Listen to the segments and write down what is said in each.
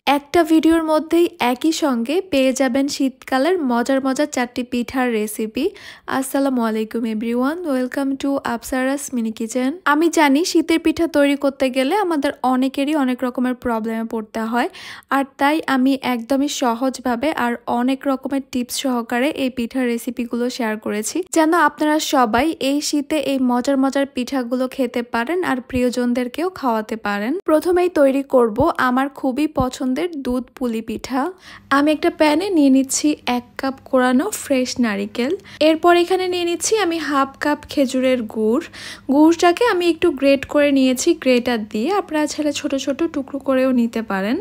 একটা ভিডিওর মধ্যেই একই সঙ্গে পেয়ে যাবেন শীতকালের মজার মজার 4টি পিঠার রেসিপি। আসসালামু আলাইকুম everyone, welcome to Apsara's mini kitchen. আমি জানি শীতের পিঠা তৈরি করতে গেলে আমাদের অনেকেরই অনেক রকমের প্রবলেমে পড়তে হয়, আর তাই আমি একদমই সহজভাবে আর অনেক রকমের টিপস সহকারে এই পিঠার রেসিপিগুলো শেয়ার করেছি, যেন আপনারা সবাই এই শীতে এই মজার মজার পিঠাগুলো খেতে পারেন আর প্রিয়জনদেরকেও খাওয়াতে পারেন। প্রথমেই তৈরি করব আমার খুবই পছন্দের দুধ পুলি পিঠা। আমি একটা প্যানে নিয়ে নিচ্ছি 1 কাপ কোরানো ফ্রেশ নারিকেল। এরপর এখানে নিয়ে নিচ্ছি আমি হাফ কাপ খেজুরের গুড়টাকে আমি একটু গ্রেট করে নিয়েছি গ্রেটার দিয়ে। আপনারা ছেলে ছোট ছোট টুকরো করেও নিতে পারেন।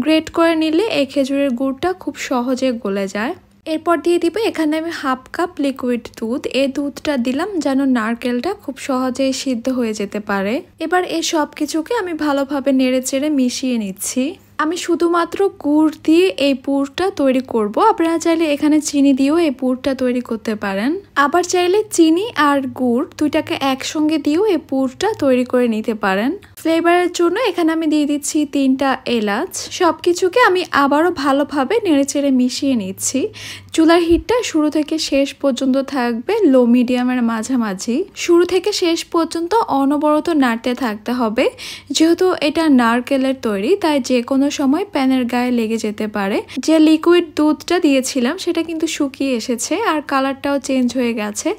গ্রেট করে নিলে এই খেজুরের গুড়টা খুব সহজে গলে যায়। এরপর দিয়ে দিব এখানে আমি হাফ কাপ লিকুইড দুধ। এই দুধটা দিলাম যেন নারকেলটা খুব সহজেই সিদ্ধ হয়ে যেতে পারে। এবার এই সব কিছুকে আমি ভালোভাবে নেড়ে চেড়ে মিশিয়ে নিচ্ছি। আমি শুধুমাত্র গুড় দিয়ে এই পুরটা তৈরি করব। আপনারা চাইলে এখানে চিনি দিয়েও এই পুরটা তৈরি করতে পারেন। আবার চাইলে চিনি আর গুড় দুইটাকে একসঙ্গে দিয়েও এই পুরটা তৈরি করে নিতে পারেন। ফ্লেভারের জন্য এখানে আমি দিয়ে দিচ্ছি 3টা এলাচ। সবকিছুকে আমি আবারও ভালোভাবে নেড়েচেড়ে মিশিয়ে নিচ্ছি। চুলার হিটটা শুরু থেকে শেষ পর্যন্ত থাকবে লো মিডিয়ামের মাঝামাঝি। শুরু থেকে শেষ পর্যন্ত অনবরত নাড়তে থাকতে হবে। যেহেতু এটা নারকেলের তৈরি, তাই যে কোনো সময় প্যানের গায়ে লেগে যেতে পারে। যে লিকুইড দুধটা দিয়েছিলাম সেটা কিন্তু শুকিয়ে এসেছে আর কালারটাও চেঞ্জ হয়ে গেছে।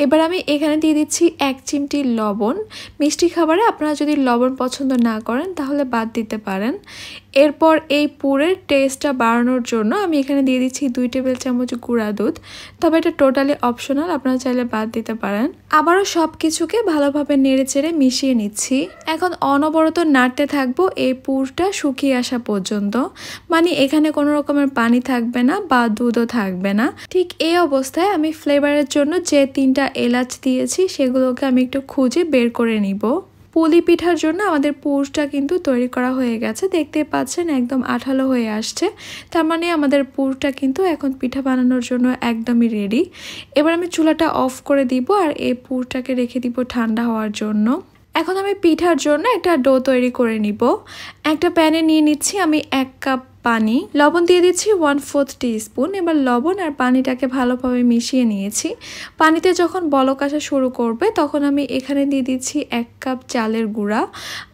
এবার আমি এখানে দিয়ে দিচ্ছি 1 চিমটি লবণ। মিষ্টি খাবারে আপনারা যদি লবণ পছন্দ না করেন তাহলে বাদ দিতে পারেন। এরপর এই পুরের টেস্টটা বাড়ানোর জন্য আমি এখানে দিয়ে দিচ্ছি 2 টেবিল চামচ গুঁড়া দুধ। তবে এটা টোটালি অপশনাল, আপনারা চাইলে বাদ দিতে পারেন। আবারও সব কিছুকে ভালোভাবে নেড়েচেড়ে মিশিয়ে নিচ্ছি। এখন অনবরত নাড়তে থাকবো এই পুরটা শুকিয়ে আসা পর্যন্ত। মানে এখানে কোনো রকমের পানি থাকবে না বা দুধও থাকবে না। ঠিক এই অবস্থায় আমি ফ্লেভারের জন্য যে 3টা এলাচ দিয়েছি সেগুলোকে আমি একটু খুঁজে বের করে নিব। পুলি পিঠার জন্য আমাদের পুরটা কিন্তু তৈরি করা হয়ে গেছে। দেখতে পাচ্ছেন একদম আঠালো হয়ে আসছে। তার মানে আমাদের পুরটা কিন্তু এখন পিঠা বানানোর জন্য একদমই রেডি। এবার আমি চুলাটা অফ করে দিব আর এই পুরটাকে রেখে দিব ঠান্ডা হওয়ার জন্য। এখন আমি পিঠার জন্য একটা ডো তৈরি করে নিব। একটা প্যানে নিয়ে নিচ্ছি আমি 1 কাপ পানি। লবণ দিয়ে দিচ্ছি 1/4 টিস্পুন। এবার লবণ আর পানিটাকে ভালোভাবে মিশিয়ে নিয়েছি। পানিতে যখন বলক আসা শুরু করবে তখন আমি এখানে দিয়ে দিচ্ছি 1 কাপ চালের গুঁড়া।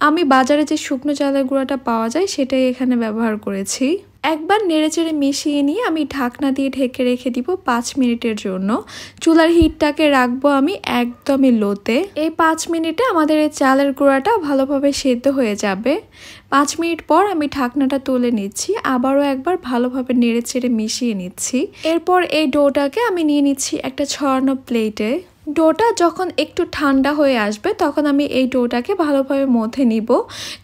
আমি বাজারে যে শুকনো চালের গুঁড়াটা পাওয়া যায় সেটাই এখানে ব্যবহার করেছি। একবার নেড়েচেড়ে মিশিয়ে নিয়ে আমি ঢাকনা দিয়ে ঢেকে রেখে দিব 5 মিনিটের জন্য। চুলার হিটটাকে রাখবো আমি একদমই লোতে। এই 5 মিনিটে আমাদের এই চালের গুঁড়াটা ভালোভাবে সেদ্ধ হয়ে যাবে। 5 মিনিট পর আমি ঢাকনাটা তুলে নিচ্ছি। আবারও একবার ভালোভাবে নেড়েচেড়ে মিশিয়ে নিচ্ছি। এরপর এই ডোটাকে আমি নিয়ে নিচ্ছি একটা ছড়ানো প্লেটে। ডোটা যখন একটু ঠান্ডা হয়ে আসবে তখন আমি এই ডোটাকে ভালোভাবে মথে নিব।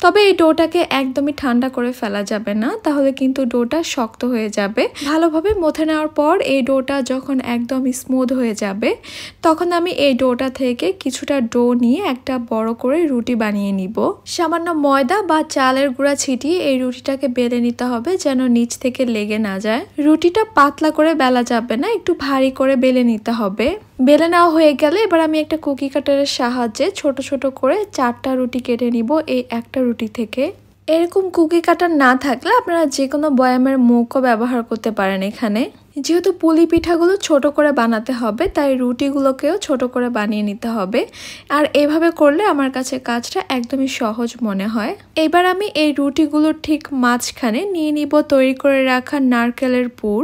তবে এই ডোটাকে একদমই ঠান্ডা করে ফেলা যাবে না, তাহলে কিন্তু ডোটা শক্ত হয়ে যাবে। ভালোভাবে মথে নেওয়ার পর এই ডোটা যখন একদম স্মুথ হয়ে যাবে তখন আমি এই ডোটা থেকে কিছুটা ডো নিয়ে একটা বড় করে রুটি বানিয়ে নিব। সামান্য ময়দা বা চালের গুঁড়া ছিটিয়ে এই রুটিটাকে বেলে নিতে হবে যেন নিচ থেকে লেগে না যায়। রুটিটা পাতলা করে বেলা যাবে না, একটু ভারী করে বেলে নিতে হবে। বেলে নেওয়া হয়ে গেলে এবার আমি একটা কুকি কাটারের সাহায্যে ছোট ছোট করে 4টা রুটি কেটে নিব এই একটা রুটি থেকে। এরকম কুকি কাটার না থাকলে আপনারা যে কোনো বয়ামের মুখও ব্যবহার করতে পারেন। এখানে যেহেতু পুলি পিঠাগুলো ছোট করে বানাতে হবে তাই রুটিগুলোকেও ছোট করে বানিয়ে নিতে হবে। আর এভাবে করলে আমার কাছে কাজটা একদমই সহজ মনে হয়। এবার আমি এই রুটিগুলোর ঠিক মাঝখানে নিয়ে নিব তৈরি করে রাখা নারকেলের পুর।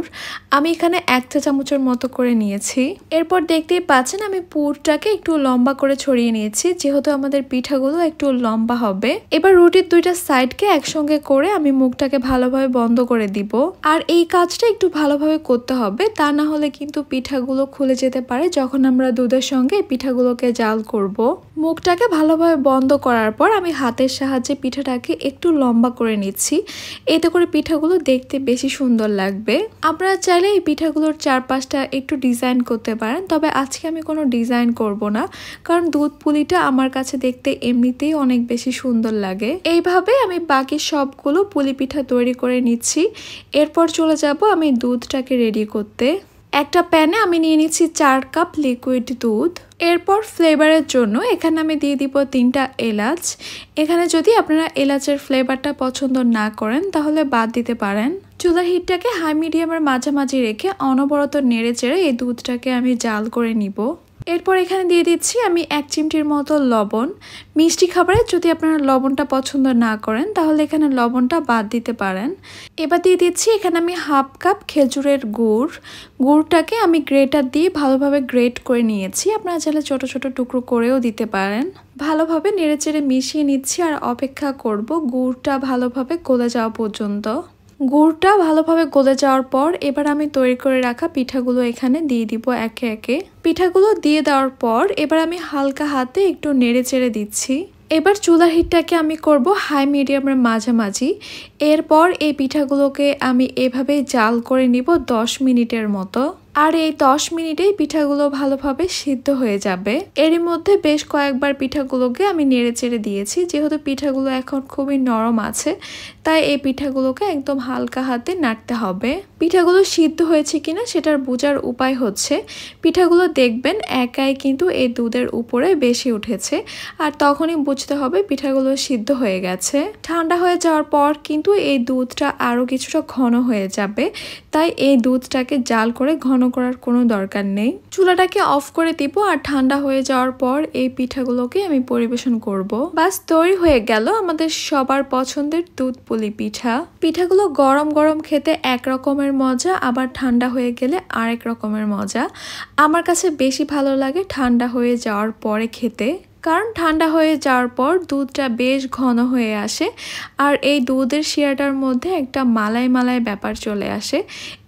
আমি এখানে 1 চা চামচের মতো করে নিয়েছি। এরপর দেখতেই পাচ্ছেন আমি পুরটাকে একটু লম্বা করে ছড়িয়ে নিয়েছি, যেহেতু আমাদের পিঠাগুলো একটু লম্বা হবে। এবার রুটির 2টা সাইডকে একসঙ্গে করে আমি মুখটাকে ভালোভাবে বন্ধ করে দিব। আর এই কাজটা একটু ভালোভাবে করতে হবে, তা না হলে কিন্তু পিঠাগুলো খুলে যেতে পারে যখন আমরা দুধের সঙ্গে পিঠাগুলোকে জাল করব। মুখটাকে ভালোভাবে বন্ধ করার পর আমি হাতের সাহায্যে পিঠাটাকে একটু লম্বা করে নিচ্ছি। এতে করে পিঠাগুলো দেখতে বেশি সুন্দর লাগবে। আপনারা চাইলে এই পিঠাগুলোর চারপাশটা একটু ডিজাইন করতে পারেন, তবে আজকে আমি কোনো ডিজাইন করব না, কারণ দুধ পুলিটা আমার কাছে দেখতে এমনিতেই অনেক বেশি সুন্দর লাগে। এইভাবে আমি বাকি সবগুলো পুলি পিঠা তৈরি করে নিচ্ছি। এরপর চলে যাব আমি দুধটাকে রেডি করতে। একটা প্যানে আমি নিয়ে নিচ্ছি 4 কাপ লিকুইড দুধ। এরপর ফ্লেভারের জন্য এখানে আমি দিয়ে দিব 3টা এলাচ। এখানে যদি আপনারা এলাচের ফ্লেভারটা পছন্দ না করেন তাহলে বাদ দিতে পারেন। চুলার হিটটাকে হাই মিডিয়ামের মাঝামাঝি রেখে অনবরত নেড়ে চেড়ে এই দুধটাকে আমি জাল করে নিব। এরপর এখানে দিয়ে দিচ্ছি আমি 1 চিমটির মতো লবণ। মিষ্টি খাবারে যদি আপনারা লবণটা পছন্দ না করেন তাহলে এখানে লবণটা বাদ দিতে পারেন। এবার দিয়ে দিচ্ছি এখানে আমি 1/2 কাপ খেজুরের গুড়। গুড়টাকে আমি গ্রেটার দিয়ে ভালোভাবে গ্রেট করে নিয়েছি। আপনারা চাইলে ছোট ছোট টুকরো করেও দিতে পারেন। ভালোভাবে নেড়েচেড়ে মিশিয়ে নিচ্ছি আর অপেক্ষা করব গুড়টা ভালোভাবে গলে যাওয়া পর্যন্ত। গুড়টা ভালোভাবে গলে যাওয়ার পর এবার আমি তৈরি করে রাখা পিঠাগুলো এখানে দিয়ে দিব একে একে। পিঠাগুলো দিয়ে দেওয়ার পর এবার আমি হালকা হাতে একটু নেড়ে চেড়ে দিচ্ছি। এবার চুলার হিটটাকে আমি করব হাই মিডিয়ামের মাঝামাঝি। এরপর এই পিঠাগুলোকে আমি এভাবেই জাল করে নিব 10 মিনিটের মতো। আর এই 10 মিনিটেই পিঠাগুলো ভালোভাবে সিদ্ধ হয়ে যাবে। এরই মধ্যে বেশ কয়েকবার পিঠাগুলোকে আমি নেড়ে চেড়ে দিয়েছি। যেহেতু পিঠাগুলো এখন খুবই নরম আছে তাই এই পিঠাগুলোকে একদম হালকা হাতে নাড়তে হবে। পিঠাগুলো সিদ্ধ হয়েছে কিনা সেটার বোঝার উপায় হচ্ছে পিঠাগুলো দেখবেন একাই কিন্তু এই দুধের উপরে বেশি উঠেছে, আর তখনই বুঝতে হবে পিঠাগুলো সিদ্ধ হয়ে গেছে। ঠান্ডা হয়ে যাওয়ার পর কিন্তু এই দুধটা আরও কিছুটা ঘন হয়ে যাবে, তাই এই দুধটাকে জাল করে ঘন করার কোনো দরকার নেই। চুলাটাকে অফ করে দিব আর ঠান্ডা হয়ে যাওয়ার পর এই পিঠাগুলোকে আমি পরিবেশন করব। বাস তৈরি হয়ে গেল আমাদের সবার পছন্দের দুধ পুলি পিঠা। পিঠাগুলো গরম গরম খেতে এক রকমের মজা, আবার ঠান্ডা হয়ে গেলে আরেক রকমের মজা। আমার কাছে বেশি ভালো লাগে ঠান্ডা হয়ে যাওয়ার পরে খেতে, কারণ ঠান্ডা হয়ে যাওয়ার পর দুধটা বেশ ঘন হয়ে আসে আর এই দুধের শিরাটার মধ্যে একটা মালাই মালাই ব্যাপার চলে আসে।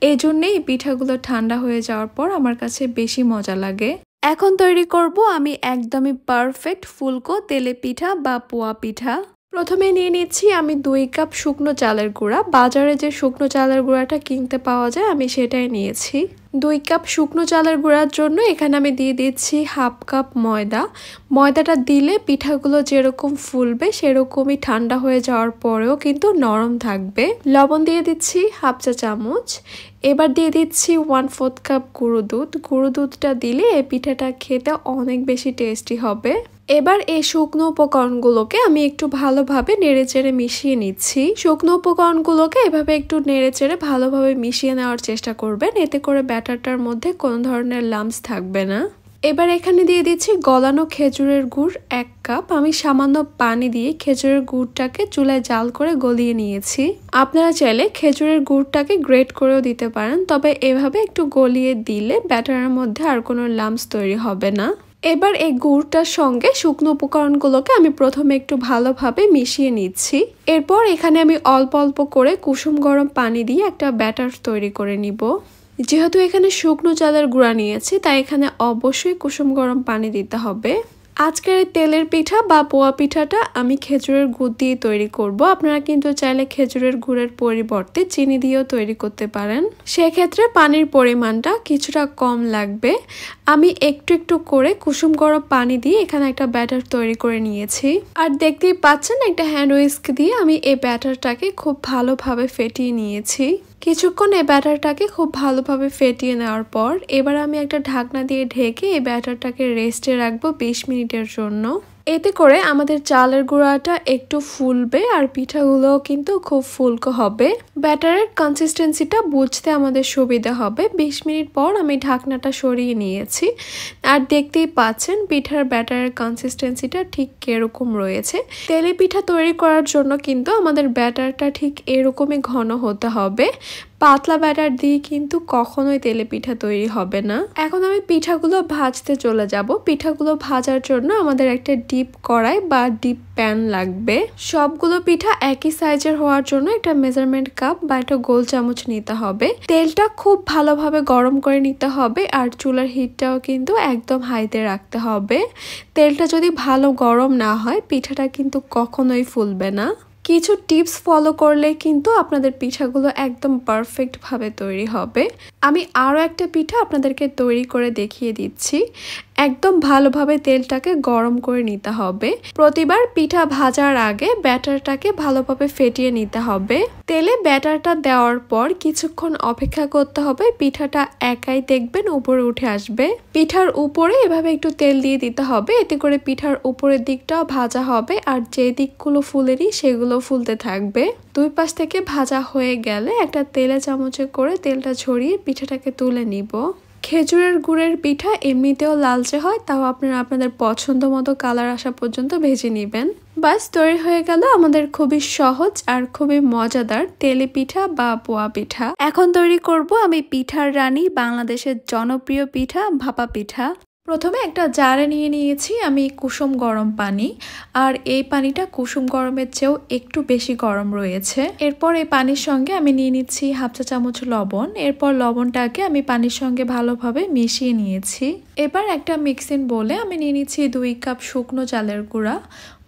এই জন্যেই পিঠাগুলো ঠান্ডা হয়ে যাওয়ার পর আমার কাছে বেশি মজা লাগে। এখন তৈরি করব আমি একদমই পারফেক্ট ফুলকো তেলে পিঠা বা পোয়া পিঠা। প্রথমে নিয়ে নিচ্ছি আমি 2 কাপ শুকনো চালের গুঁড়া। বাজারে যে শুকনো চালের গুঁড়াটা কিনতে পাওয়া যায় আমি সেটাই নিয়েছি। 2 কাপ শুকনো চালের গুঁড়ার জন্য এখানে আমি দিয়ে দিচ্ছি 1/2 কাপ ময়দা। ময়দাটা দিলে পিঠাগুলো যেরকম ফুলবে সেরকমই ঠান্ডা হয়ে যাওয়ার পরেও কিন্তু নরম থাকবে। লবণ দিয়ে দিচ্ছি 1/2 চা চামচ। এবার দিয়ে দিচ্ছি 1/4 কাপ গুঁড়ো দুধ। গুঁড়ো দুধটা দিলে এই পিঠাটা খেতে অনেক বেশি টেস্টি হবে। এবার এই শুকনো উপকরণগুলোকে আমি একটু ভালোভাবে নেড়েচেড়ে মিশিয়ে নিচ্ছি। শুকনো উপকরণগুলোকে এভাবে একটু নেড়েচেড়ে ভালোভাবে মিশিয়ে নেওয়ার চেষ্টা করবেন, এতে করে ব্যাটারটার মধ্যে কোনো ধরনের লাম্পস থাকবে না। এবার এখানে দিয়ে দিচ্ছি গলানো খেজুরের গুড় 1 কাপ। আমি সামান্য পানি দিয়ে খেজুরের গুড়টাকে চুলায় জাল করে গলিয়ে নিয়েছি। আপনারা চাইলে খেজুরের গুড়টাকে গ্রেট করেও দিতে পারেন, তবে এভাবে একটু গলিয়ে দিলে ব্যাটারের মধ্যে আর কোনো লাম্পস তৈরি হবে না। এবার এই গুড়টার সঙ্গে শুকনো উপকরণগুলোকে আমি প্রথমে একটু ভালোভাবে মিশিয়ে নিচ্ছি। এরপর এখানে আমি অল্প অল্প করে কুসুম গরম পানি দিয়ে একটা ব্যাটার তৈরি করে নিব। যেহেতু এখানে শুকনো চালের গুঁড়া নিয়েছি তাই এখানে অবশ্যই কুসুম গরম পানি দিতে হবে। আজকের এই তেলের পিঠা বা পোয়া পিঠাটা আমি খেজুরের গুড় দিয়ে তৈরি করব। আপনারা কিন্তু চাইলে খেজুরের গুড়ের পরিবর্তে চিনি দিয়েও তৈরি করতে পারেন। সেক্ষেত্রে পানির পরিমাণটা কিছুটা কম লাগবে। আমি একটু একটু করে কুসুম গরম পানি দিয়ে এখানে একটা ব্যাটার তৈরি করে নিয়েছি। আর দেখতেই পাচ্ছেন একটা হ্যান্ড হুইস্ক দিয়ে আমি এই ব্যাটারটাকে খুব ভালোভাবে ফেটিয়ে নিয়েছি। কিছুক্ষণ এই ব্যাটারটাকে খুব ভালোভাবে ফেটিয়ে নেওয়ার পর এবার আমি একটা ঢাকনা দিয়ে ঢেকে এই ব্যাটারটাকে রেস্টে রাখবো 20 মিনিটের জন্য। এতে করে আমাদের চালের গুঁড়াটা একটু ফুলবে আর পিঠাগুলোও কিন্তু খুব ফুলকো হবে। ব্যাটারের কনসিস্টেন্সিটা বুঝতে আমাদের সুবিধা হবে। 20 মিনিট পর আমি ঢাকনাটা সরিয়ে নিয়েছি আর দেখতেই পাচ্ছেন পিঠার ব্যাটারের কনসিস্টেন্সিটা ঠিক এরকম রয়েছে। তেলে পিঠা তৈরি করার জন্য কিন্তু আমাদের ব্যাটারটা ঠিক এরকমই ঘন হতে হবে। পাতলা ব্যাটার দিয়ে কিন্তু কখনোই তেলে পিঠা তৈরি হবে না। এখন আমি পিঠাগুলো ভাজতে চলে যাব। পিঠাগুলো ভাজার জন্য আমাদের একটা ডিপ কড়াই বা ডিপ প্যান লাগবে। সবগুলো পিঠা একই সাইজের হওয়ার জন্য একটা মেজারমেন্ট কাপ বা একটা গোল চামচ নিতে হবে। তেলটা খুব ভালোভাবে গরম করে নিতে হবে আর চুলার হিটটাও কিন্তু একদম হাইতে রাখতে হবে। তেলটা যদি ভালো গরম না হয় পিঠাটা কিন্তু কখনোই ফুলবে না। কিছু টিপস ফলো করলে কিন্তু আপনাদের পিঠাগুলো একদম পারফেক্ট ভাবে তৈরি হবে। আমি আরও একটা পিঠা আপনাদেরকে তৈরি করে দেখিয়ে দিচ্ছি। একদম ভালোভাবে তেলটাকে গরম করে নিতে হবে। প্রতিবার পিঠা ভাজার আগে ব্যাটারটাকে ভালোভাবে ফেটিয়ে নিতে হবে। তেলে ব্যাটারটা দেওয়ার পর কিছুক্ষণ অপেক্ষা করতে হবে। পিঠাটা একাই দেখবেন উপরে উঠে আসবে। পিঠার উপরে এভাবে একটু তেল দিয়ে দিতে হবে, এতে করে পিঠার উপরের দিকটাও ভাজা হবে আর যে দিকগুলো ফুলেরই সেগুলো ফুলতে থাকবে। দুই পাশ থেকে ভাজা হয়ে গেলে একটা তেলে চামচে করে তেলটা ছড়িয়ে পিঠাটাকে তুলে নিব। খেজুরের গুড়ের পিঠা এমনিতেও লালচে হয়, তাও আপনারা আপনাদের পছন্দ মতো কালার আসা পর্যন্ত ভেজে নেবেন। বাস তৈরি হয়ে গেল আমাদের খুবই সহজ আর খুবই মজাদার তেলে পিঠা বা পোয়া পিঠা। এখন তৈরি করব আমি পিঠার রানী, বাংলাদেশের জনপ্রিয় পিঠা ভাপা পিঠা। প্রথমে একটা জারে নিয়ে নিয়েছি আমি কুসুম গরম পানি, আর এই পানিটা কুসুম গরমের চেয়েও একটু বেশি গরম রয়েছে। এরপর এই পানির সঙ্গে আমি নিয়ে নিচ্ছি হাফ চা চামচ লবণ। এরপর লবণটাকে আমি পানির সঙ্গে ভালোভাবে মিশিয়ে নিয়েছি। এবার একটা মিক্সিং বোলে আমি নিয়ে নিচ্ছি 2 কাপ শুকনো চালের গুঁড়া।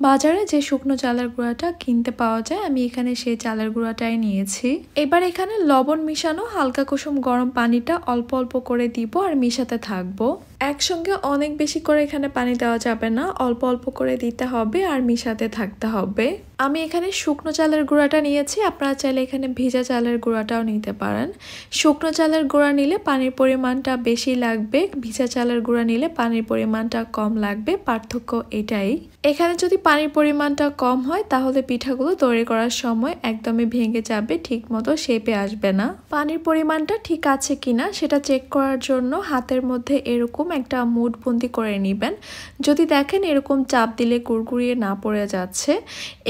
বাজারে যে শুকনো চালের গুঁড়াটা কিনতে পাওয়া যায়, আমি এখানে সেই চালের গুঁড়াটাই নিয়েছি। এবার এখানে লবণ মিশানো হালকা কুসুম গরম পানিটা অল্প অল্প করে দিব আর মিশাতে থাকবো। একসঙ্গে অনেক বেশি করে এখানে পানি দেওয়া যাবে না, অল্প অল্প করে দিতে হবে আর মিশাতে থাকতে হবে। আমি এখানে শুকনো চালের গুঁড়াটা নিয়েছি, আপনারা চাইলে এখানে ভিজা চালের গুঁড়াটাও নিতে পারেন। শুকনো চালের গুঁড়া নিলে পানির পরিমাণটা বেশি লাগবে, ভিজা চালের গুঁড়া নিলে পানির পরিমাণটা কম লাগবে, পার্থক্য এটাই। এখানে যদি পানির পরিমাণটা কম হয় তাহলে পিঠাগুলো তৈরি করার সময় একদমই ভেঙে যাবে, ঠিক মতো শেপে আসবে না। পানির পরিমাণটা ঠিক আছে কিনা সেটা চেক করার জন্য হাতের মধ্যে এরকম একটা মুঠবন্দি করে নেবেন। যদি দেখেন এরকম চাপ দিলে কুড়কুড়িয়ে না পড়ে যাচ্ছে,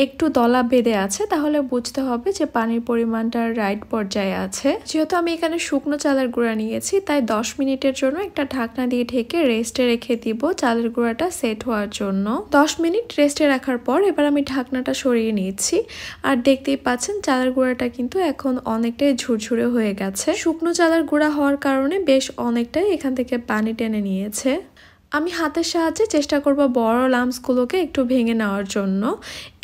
একটু দলা বেঁধে আছে, তাহলে বুঝতে হবে যে পানির পরিমাণটা রাইট পর্যায়ে আছে। যেহেতু আমি এখানে শুকনো চালের গুঁড়া নিয়েছি, তাই 10 মিনিটের জন্য একটা ঢাকনা দিয়ে ঢেকে রেস্টে রেখে দিব চালের গুঁড়াটা সেট হওয়ার জন্য। 10 মিনিট রেস্টে রাখার পর এবার আমি ঢাকনাটা সরিয়ে নিয়েছি, আর দেখতেই পাচ্ছেন চালের গুঁড়াটা কিন্তু এখন অনেকটাই ঝুরঝুরে হয়ে গেছে। শুকনো চালের গুঁড়া হওয়ার কারণে বেশ অনেকটাই এখান থেকে পানি টেনে নিয়েছে। আমি হাতের সাহায্যে চেষ্টা করব বড় লাম্পসগুলোকে একটু ভেঙে নেওয়ার জন্য।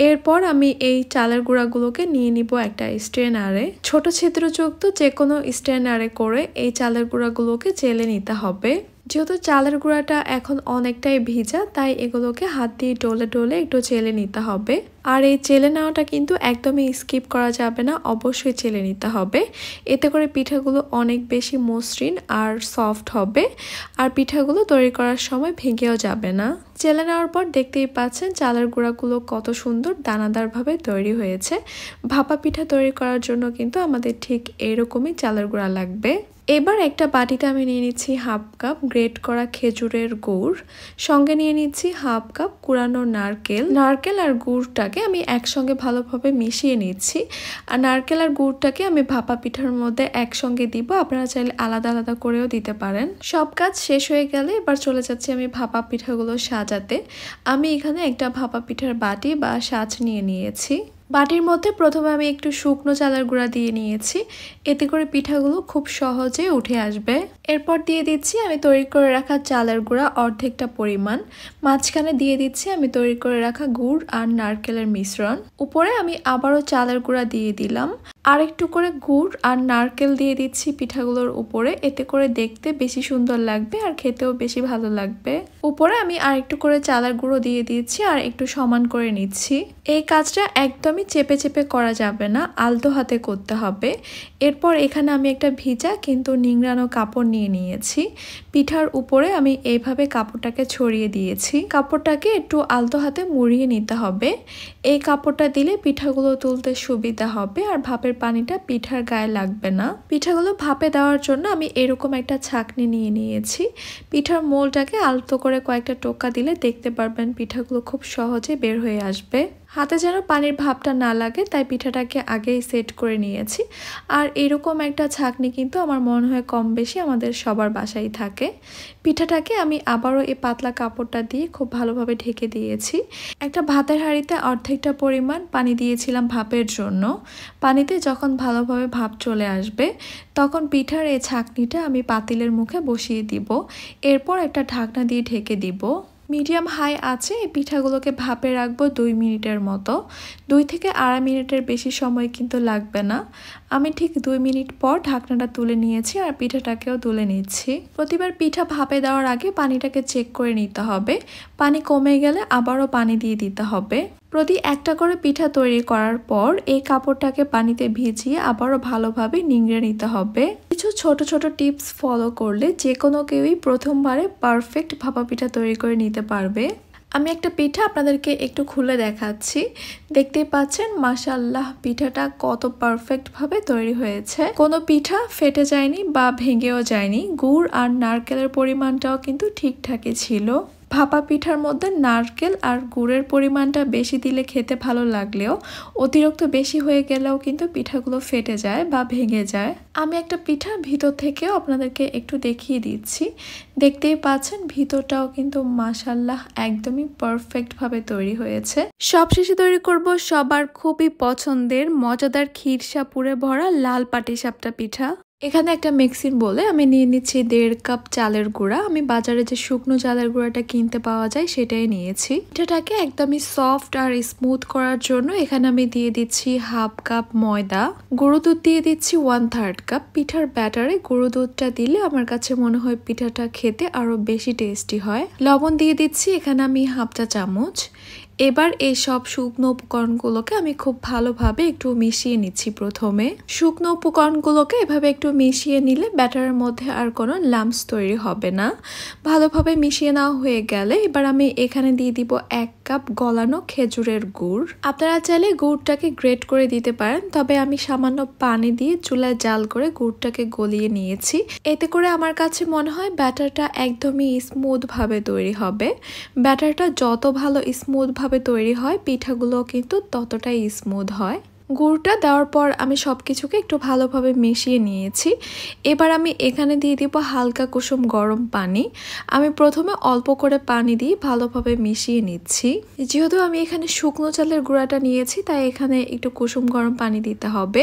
এরপর আমি এই চালের গুঁড়াগুলোকে নিয়ে নিব একটা স্ট্রেনারে। ছোট ছিদ্রযুক্ত যে কোনো স্ট্রেনারে করে এই চালের গুঁড়াগুলোকে চেলে নিতে হবে। যেহেতু চালের গুঁড়াটা এখন অনেকটাই ভিজা, তাই এগুলোকে হাত দিয়ে ডলে ডলে একটু চেলে নিতে হবে। আর এই চেলে নেওয়াটা কিন্তু একদমই স্কিপ করা যাবে না, অবশ্যই চেলে নিতে হবে। এতে করে পিঠাগুলো অনেক বেশি মসৃণ আর সফট হবে, আর পিঠাগুলো তৈরি করার সময় ভেঙেও যাবে না। চেলে নেওয়ার পর দেখতেই পাচ্ছেন চালের গুঁড়াগুলো কত সুন্দর দানাদারভাবে তৈরি হয়েছে। ভাপা পিঠা তৈরি করার জন্য কিন্তু আমাদের ঠিক এইরকমই চালের গুঁড়া লাগবে। এবার একটা বাটিতে আমি নিয়ে নিচ্ছি হাফ কাপ গ্রেট করা খেজুরের গুড়, সঙ্গে নিয়ে নিচ্ছি হাফ কাপ কুড়ানো নারকেল আর গুড়টাকে আমি একসঙ্গে ভালোভাবে মিশিয়ে নিচ্ছি। আর নারকেল আর গুড়টাকে আমি ভাপা পিঠার মধ্যে একসঙ্গে দিব, আপনারা চাইলে আলাদা আলাদা করেও দিতে পারেন। সব কাজ শেষ হয়ে গেলে এবার চলে যাচ্ছি আমি ভাপা পিঠাগুলো সাজাতে। আমি এখানে একটা ভাপা পিঠার বাটি বা সাজ নিয়ে নিয়েছি। বাটির মধ্যে প্রথমে আমি একটু শুকনো চালের গুঁড়া দিয়ে নিয়েছি, এতে করে পিঠাগুলো খুব সহজে উঠে আসবে। এরপর দিয়ে দিচ্ছি আমি তৈরি করে রাখা চালের গুঁড়া অর্ধেকটা পরিমাণ, মাঝখানে দিয়ে দিচ্ছি আমি তৈরি করে রাখা গুড় আর নারকেলের মিশ্রণ। উপরে আমি আবারও চালের গুঁড়া দিয়ে দিলাম, আর একটু করে গুড় আর নারকেল দিয়ে দিচ্ছি পিঠাগুলোর উপরে, এতে করে দেখতে বেশি সুন্দর লাগবে আর খেতেও বেশি ভালো লাগবে। উপরে আমি আর একটু করে চালের গুঁড়ো দিয়ে দিচ্ছি আর একটু সমান করে নিচ্ছি। এই কাজটা একদমই চেপে চেপে করা যাবে না, আলতো হাতে করতে হবে। এরপর এখানে আমি একটা ভিজা কিন্তু নিংড়ানো কাপড় নিয়ে নিয়েছি। পিঠার উপরে আমি এইভাবে কাপড়টাকে ছড়িয়ে দিয়েছি। কাপড়টাকে একটু আলতো হাতে মুড়িয়ে নিতে হবে। এই কাপড়টা দিলে পিঠাগুলো তুলতে সুবিধা হবে আর ভাপের পানিটা পিঠার গায়ে লাগবে না। পিঠাগুলো ভাপে দেওয়ার জন্য আমি এরকম একটা ছাঁকনি নিয়ে নিয়েছি। পিঠার মোলটাকে আলতো করে কয়েকটা টোকা দিলে দেখতে পারবেন পিঠাগুলো খুব সহজে বের হয়ে আসবে। হাতে যেন পানির ভাবটা না লাগে তাই পিঠাটাকে আগেই সেট করে নিয়েছি। আর এরকম একটা ছাঁকনি কিন্তু আমার মনে হয় কম বেশি আমাদের সবার বাসায় থাকে। পিঠাটাকে আমি আবারও এই পাতলা কাপড়টা দিয়ে খুব ভালোভাবে ঢেকে দিয়েছি। একটা ভাতের হাঁড়িতে অর্ধেকটা পরিমাণ পানি দিয়েছিলাম ভাপের জন্য। পানিতে যখন ভালোভাবে ভাপ চলে আসবে তখন পিঠার এই ছাঁকনিটা আমি পাতিলের মুখে বসিয়ে দিব। এরপর একটা ঢাকনা দিয়ে ঢেকে দিব। মিডিয়াম হাই আছে এই পিঠাগুলোকে ভাপে রাখবো 2 মিনিটের মতো। 2 থেকে 2.5 মিনিটের বেশি সময় কিন্তু লাগবে না। আমি ঠিক 2 মিনিট পর ঢাকনাটা তুলে নিয়েছি আর পিঠাটাকেও তুলে নিচ্ছি। প্রতিবার পিঠা ভাপে দেওয়ার আগে পানিটাকে চেক করে নিতে হবে। পানি কমে গেলে আবারও পানি দিয়ে দিতে হবে। প্রতি একটা করে পিঠা তৈরি করার পর এই কাপড়টাকে পানিতে ভিজিয়ে আবারও ভালোভাবে নিংড়ে নিতে হবে। কিছু ছোট ছোট টিপস ফলো করলে যে কোনো কেউই প্রথমবারে পারফেক্ট ভাপা পিঠা তৈরি করে নিতে পারবে। আমি একটা পিঠা আপনাদেরকে একটু খুলে দেখাচ্ছি। দেখতেই পাচ্ছেন মাশাআল্লাহ পিঠাটা কত পারফেক্টভাবে তৈরি হয়েছে। কোনো পিঠা ফেটে যায়নি বা ভেঙেও যায়নি। গুড় আর নারকেলের পরিমাণটাও কিন্তু ঠিকঠাকই ছিল। ভাপা পিঠার মধ্যে নারকেল আর গুড়ের পরিমাণটা বেশি দিলে খেতে ভালো লাগলেও অতিরিক্ত বেশি হয়ে গেলেও কিন্তু পিঠাগুলো ফেটে যায় বা ভেঙে যায়। আমি একটা পিঠা ভিতর থেকেও আপনাদেরকে একটু দেখিয়ে দিচ্ছি। দেখতেই পাচ্ছেন ভিতরটাও কিন্তু মাশাআল্লাহ একদমই পারফেক্টভাবে তৈরি হয়েছে। সবশেষে তৈরি করব সবার খুবই পছন্দের মজাদার ক্ষীরসা পুরে ভরা লাল পাটিসাপটা পিঠা। এখানে একটা মিক্সিং বলে আমি নিয়ে নিচ্ছি 1.5 কাপ চালের গুঁড়া। আমি বাজারে যে শুকনো চালের গুঁড়াটা কিনতে পাওয়া যায় সেটাই নিয়েছি। পিঠাটাকে একদমই সফট আর স্মুথ করার জন্য এখানে আমি দিয়ে দিচ্ছি 1/2 কাপ ময়দা। গুঁড়ো দুধ দিয়ে দিচ্ছি 1/3 কাপ। পিঠার ব্যাটারে গুঁড়ো দুধটা দিলে আমার কাছে মনে হয় পিঠাটা খেতে আরো বেশি টেস্টি হয়। লবণ দিয়ে দিচ্ছি এখানে আমি 1/2 চা চামচ। এবার এই সব শুকনো উপকরণগুলোকে আমি খুব ভালোভাবে একটু মিশিয়ে নিচ্ছি। প্রথমে শুকনো উপকরণগুলোকে এভাবে একটু মিশিয়ে নিলে ব্যাটারের মধ্যে আর কোনো লাম্পস তৈরি হবে না। ভালোভাবে মিশিয়ে নেওয়া হয়ে গেলে এবার আমি এখানে দিয়ে দিব 1 কাপ গলানো খেজুরের গুড়। আপনারা চাইলে গুড়টাকে গ্রেট করে দিতে পারেন, তবে আমি সামান্য পানি দিয়ে চুলায় জাল করে গুড়টাকে গলিয়ে নিয়েছি। এতে করে আমার কাছে মনে হয় ব্যাটারটা একদমই স্মুথ ভাবে তৈরি হবে। ব্যাটারটা যত ভালো স্মুথ ভাবে তৈরি হয় পিঠাগুলো কিন্তু ততটাই স্মুথ হয়। গুড়টা দেওয়ার পর আমি সবকিছুকে একটু ভালোভাবে মিশিয়ে নিয়েছি। এবার আমি এখানে দিয়ে দিব হালকা কুসুম গরম পানি। আমি প্রথমে অল্প করে পানি দিয়ে ভালোভাবে মিশিয়ে নিচ্ছি। যেহেতু আমি এখানে শুকনো চালের গুঁড়াটা নিয়েছি তাই এখানে একটু কুসুম গরম পানি দিতে হবে।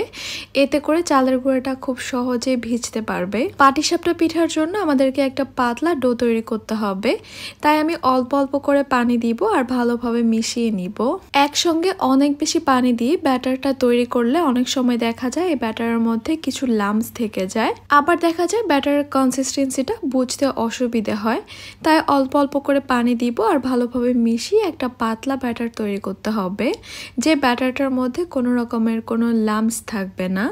এতে করে চালের গুঁড়াটা খুব সহজে ভিজতে পারবে। পাটিসাপটা পিঠার জন্য আমাদেরকে একটা পাতলা ডো তৈরি করতে হবে, তাই আমি অল্প অল্প করে পানি দিব আর ভালোভাবে মিশিয়ে নিব। একসঙ্গে অনেক বেশি পানি দিয়ে ব্যাটারটা তৈরি করলে অনেক সময় দেখা যায় এই ব্যাটারের মধ্যে কিছু লাম্পস থেকে যায়, আবার দেখা যায় ব্যাটারের কনসিস্টেন্সিটা বুঝতে অসুবিধে হয়। তাই অল্প অল্প করে পানি দিব আর ভালোভাবে মিশিয়ে একটা পাতলা ব্যাটার তৈরি করতে হবে, যে ব্যাটারটার মধ্যে কোনো রকমের কোনো লাম্পস থাকবে না।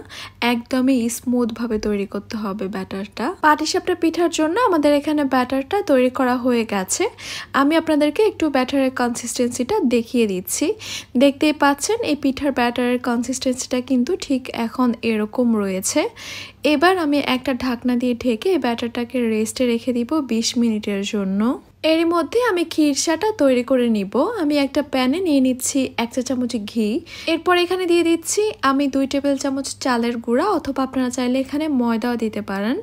একদমই স্মুথ ভাবে তৈরি করতে হবে ব্যাটারটা। পাটিসাপটা পিঠার জন্য আমাদের এখানে ব্যাটারটা তৈরি করা হয়ে গেছে। আমি আপনাদেরকে একটু ব্যাটারের কনসিস্টেন্সিটা দেখিয়ে দিচ্ছি। দেখতেই পাচ্ছেন এই পিঠার ব্যাটারের কনসিস্টেন্সিটা কিন্তু ঠিক এখন এরকম রয়েছে। এবার আমি একটা ঢাকনা দিয়ে ঢেকে এই ব্যাটারটাকে রেস্টে রেখে দিব 20 মিনিটের জন্য। এরই মধ্যে আমি ক্ষীরসাটা তৈরি করে নিব। আমি একটা প্যানে নিয়ে নিচ্ছি 1 চা চামচ ঘি। এরপর এখানে দিয়ে দিচ্ছি আমি 2 টেবিল চামচ চালের গুঁড়া, অথবা আপনারা চাইলে এখানে ময়দাও দিতে পারেন।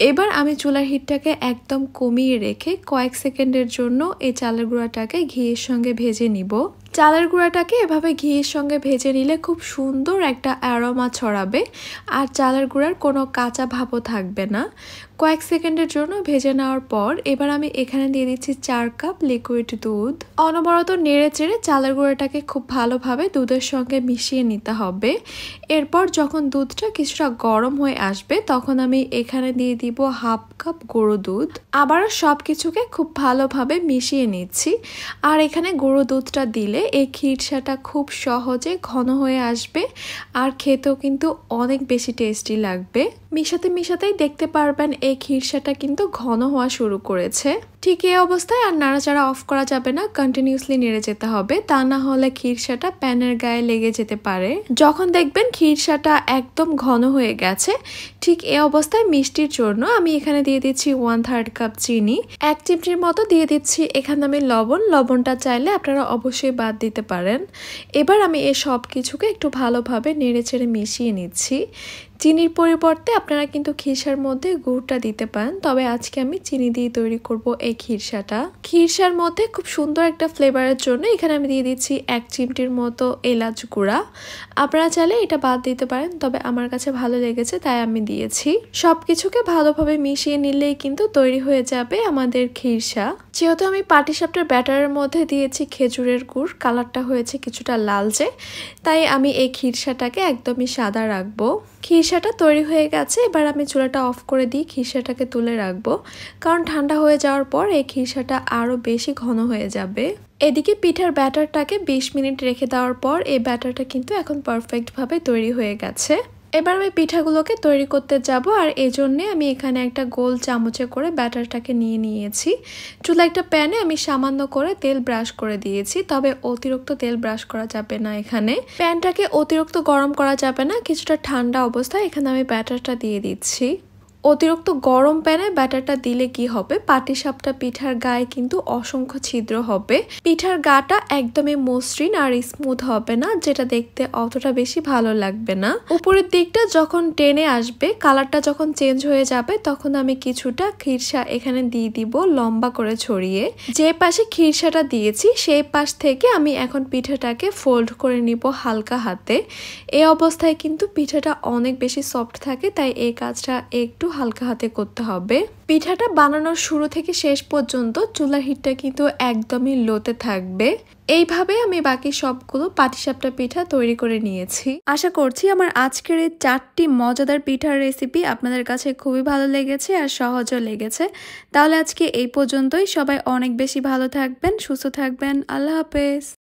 এবার আমি চুলার হিটটাকে একদম কমিয়ে রেখে কয়েক সেকেন্ডের জন্য এই চালের গুঁড়াটাকে ঘিয়ের সঙ্গে ভেজে নিব। চালের গুঁড়াটাকে এভাবে ঘিয়ের সঙ্গে ভেজে নিলে খুব সুন্দর একটা অ্যারোমা ছড়াবে আর চালের গুঁড়ার কোনো কাঁচা ভাবও থাকবে না। কয়েক সেকেন্ডের জন্য ভেজে নেওয়ার পর এবার আমি এখানে দিয়ে দিচ্ছি 4 কাপ লিকুইড দুধ। অনবরত নেড়ে চেড়ে চালের গুঁড়াটাকে খুব ভালোভাবে দুধের সঙ্গে মিশিয়ে নিতে হবে। এরপর যখন দুধটা কিছুটা গরম হয়ে আসবে তখন আমি এখানে দিয়ে দিব 1/2 কাপ গুঁড়ো দুধ। আবারও সব কিছুকে খুব ভালোভাবে মিশিয়ে নিচ্ছি। আর এখানে গুঁড়ো দুধটা দিলে এই ক্ষীরসাটা খুব সহজে ঘন হয়ে আসবে আর খেতেও কিন্তু অনেক বেশি টেস্টি লাগবে। মিশাতে মিশাতেই দেখতে পারবেন এই ক্ষীরসাটা কিন্তু ঘন হওয়া শুরু করেছে। ঠিক এই অবস্থায় আর নাড়াচাড়া অফ করা যাবে না, কন্টিনিউসলি নেড়ে যেতে হবে, তা না হলে ক্ষীরসাটা প্যানের গায়ে লেগে যেতে পারে। যখন দেখবেন ক্ষীরসাটা একদম ঘন হয়ে গেছে, ঠিক এই অবস্থায় মিষ্টির জন্য আমি এখানে দিয়ে দিচ্ছি 1/3 কাপ চিনি। 1 চিমটির মতো দিয়ে দিচ্ছি এখানে আমি লবণ। লবণটা চাইলে আপনারা অবশ্যই বাদ দিতে পারেন। এবার আমি এই সব কিছুকে একটু ভালোভাবে নেড়ে চেড়ে মিশিয়ে নিচ্ছি। চিনির পরিবর্তে আপনারা কিন্তু ক্ষীরসার মধ্যে গুড়টা দিতে পারেন, তবে আজকে আমি চিনি দিয়ে তৈরি করব এই ক্ষীরসাটা। ক্ষীরসার মধ্যে খুব সুন্দর একটা ফ্লেভারের জন্য এখানে আমি দিয়ে দিচ্ছি 1 চিমটির মতো এলাচ গুঁড়া। আপনারা চাইলে এটা বাদ দিতে পারেন, তবে আমার কাছে ভালো লেগেছে তাই আমি দিয়েছি। সবকিছুকে ভালোভাবে মিশিয়ে নিলেই কিন্তু তৈরি হয়ে যাবে আমাদের ক্ষীরসা। যেহেতু আমি পাটিসাপটার ব্যাটারের মধ্যে দিয়েছি খেজুরের গুড়, কালারটা হয়েছে কিছুটা লালচে, তাই আমি এই খিরসাটাকে একদমই সাদা রাখবো। খিরসাটা তৈরি হয়ে গেছে, এবার আমি চুলাটা অফ করে দিয়ে খিরসাটাকে তুলে রাখবো, কারণ ঠান্ডা হয়ে যাওয়ার পর এই খিরসাটা আরও বেশি ঘন হয়ে যাবে। এদিকে পিঠার ব্যাটারটাকে 20 মিনিট রেখে দেওয়ার পর এই ব্যাটারটা কিন্তু এখন পারফেক্টভাবে তৈরি হয়ে গেছে। এবার আমি পিঠাগুলোকে তৈরি করতে যাব, আর এজন্যে আমি এখানে একটা গোল চামচে করে ব্যাটারটাকে নিয়েছি। চুলা একটা প্যানে আমি সামান্য করে তেল ব্রাশ করে দিয়েছি, তবে অতিরিক্ত তেল ব্রাশ করা যাবে না। এখানে প্যানটাকে অতিরিক্ত গরম করা যাবে না, কিছুটা ঠান্ডা অবস্থায় এখানে আমি ব্যাটারটা দিয়ে দিচ্ছি। অতিরিক্ত গরম প্যানে ব্যাটারটা দিলে কি হবে, পাটিসাপটা পিঠার গায়ে কিন্তু অসংখ্য ছিদ্র হবে, পিঠার গাটা একদমই মসৃণ আর স্মুথ হবে না, যেটা দেখতে অতটা বেশি ভালো লাগবে না। উপরের দিকটা যখন টেনে আসবে, কালারটা যখন চেঞ্জ হয়ে যাবে, তখন আমি কিছুটা খিরসা এখানে দিয়ে দিব লম্বা করে ছড়িয়ে। যে পাশে খিরসাটা দিয়েছি সেই পাশ থেকে আমি এখন পিঠাটাকে ফোল্ড করে নিব হালকা হাতে। এই অবস্থায় কিন্তু পিঠাটা অনেক বেশি সফট থাকে, তাই এই কাজটা একটু হালকা হাতে করতে হবে। পিঠাটা বানানোর শুরু থেকে শেষ পর্যন্ত চুলার হিটটা কিন্তু একদমই লোতে থাকবে। এইভাবে আমি বাকি সবগুলো পাটিসাপটা পিঠা তৈরি করে নিয়েছি। আশা করছি আমার আজকের এই 4টি মজাদার পিঠার রেসিপি আপনাদের কাছে খুবই ভালো লেগেছে আর সহজও লেগেছে। তাহলে আজকে এই পর্যন্তই। সবাই অনেক বেশি ভালো থাকবেন, সুস্থ থাকবেন। আল্লাহ হাফেজ।